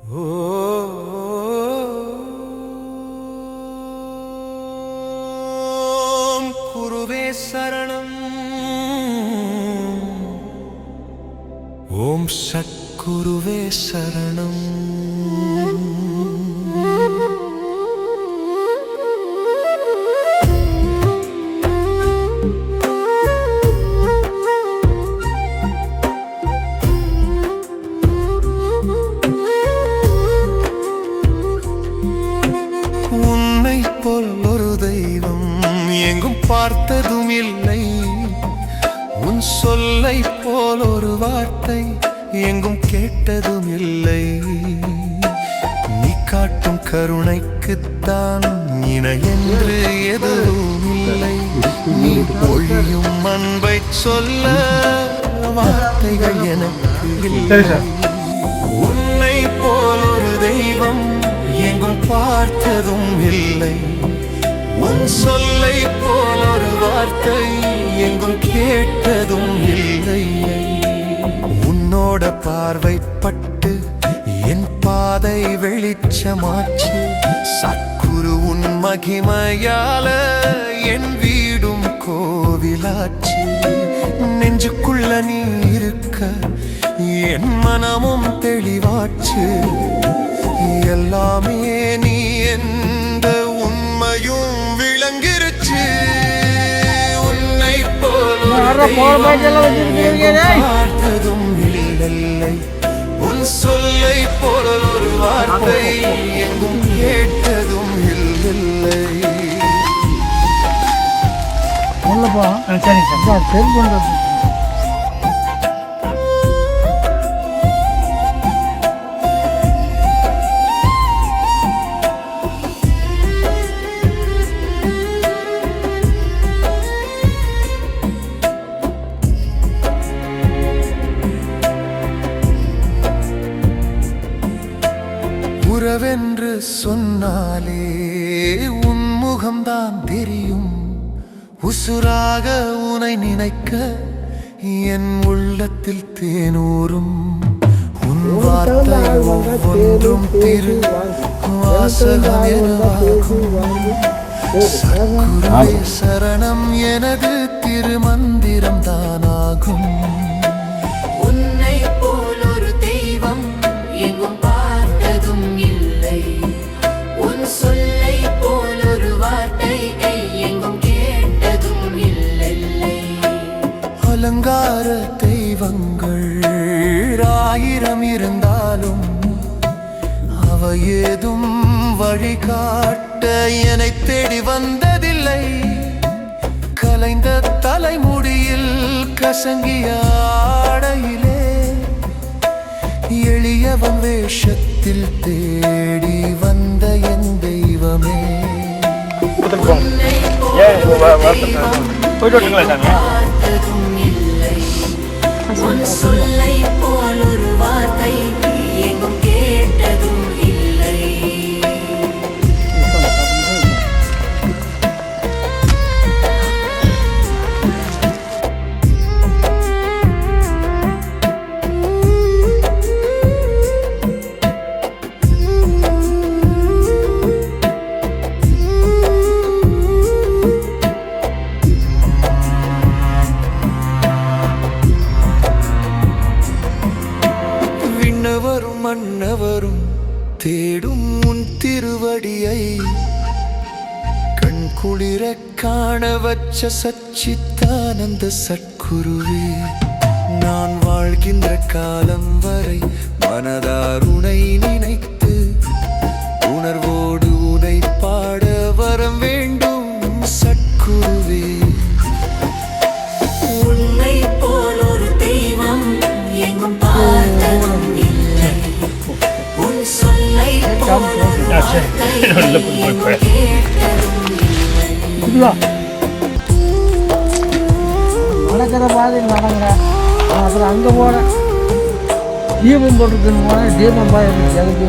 ஓம் குருவே சரணம். ஓம் சத்குருவே சரணம். உன்னை போல் ஒரு தெய்வம் எங்கும் பார்த்ததும் இல்லை. உன் சொல்லை போல் ஒரு வார்த்தை எங்கும் கேட்டதும் இல்லை. நீ காட்டும் கருணைக்குத்தான் இணை என்று எதுவும் இல்லை. நீ பொழியும் அன்பை சொல்ல வார்த்தைகள் எனக்கு இல்லை. உன்னை போல் ஒரு தெய்வம் எங்கும் பார்த்ததும் இல்லை. உன் சொல்லை போல் ஒரு வார்த்தை எங்கும் கேட்டதும் இல்லை. உன்னோட பார்வைப்பட்டு என் பாதை வெளிச்சமாச்சு. சத்குரு உன் மகிமையால என் வீடும் கோவிலாச்சு. நெஞ்சுக்குள்ள நீ இருக்க என் மனமும் தெளிவாச்சு. எல்லாமே நீ எந்த உண்மையும் விளங்கிருச்சு. உன்னை போல் பார்த்ததும் இல்லை. உன் சொல்லை போல ஒரு வார்த்தை எங்கும் கேட்டதும் இல்லை. உறவென்று சொன்னாலே உன் முகம்தான் தெரியும். உசுராக உனை நினைக்க என் உள்ளத்தில் தேனூரும். உன் வார்த்தை ஒவ்வொன்றும் திரு வாசகம் எனவாகும். சத்குருவே சரணம் எனது திருமந்திரம் தானாகும். உன்னை போல் ஒரு தெய்வம் எங்கும் பார்த்ததும் இல்லை. உன் சொல்லை போல் ஒரு வார்த்தை எங்கும் கேட்டதும் இல்லை. அலங்கார தெய்வங்கள் ஆயிரம் இருந்தாலும் அவ ஏதும் வழிகாட்ட என்னை தேடி வந்ததில்லை. கலைந்த தலைமுடியில் கசங்கிய ஆடையிலே எளியவன் வேஷத்தில் தேடி வந்த என் தெய்வமே. உன்னை போல் பார்த்ததும் இல்லை. உன் சொல்லை போல் ஒரு வார்த்தை எங்கும் கேட்டதும் இல்லை. விண்ணவரும் மன்னவரும் தேடும் உன் திருவடியை கண் குளிர காண வச்ச சச்சித்தானந்த சத்குருவே. நான் வாழ்கின்ற காலம் வரை மனதார் உனை நினைத்து உணர்வோடு உனை பாட வரம் வேண்டும் சத்குருவே. உன்னை போல் ஒரு தெய்வம் எங்கும் பார்த்ததும் இல்லை. உன் சொல்லை போல் ஒரு வார்த்தை எங்கும் கேட்டதும் இல்லை. நடக்கிற பாதையில் நடக்கிறேன். அப்புறம் அங்கே போகிறேன். தீபம் போட்டுருக்குன்னு போனேன். தீபம் பாய் எனக்கு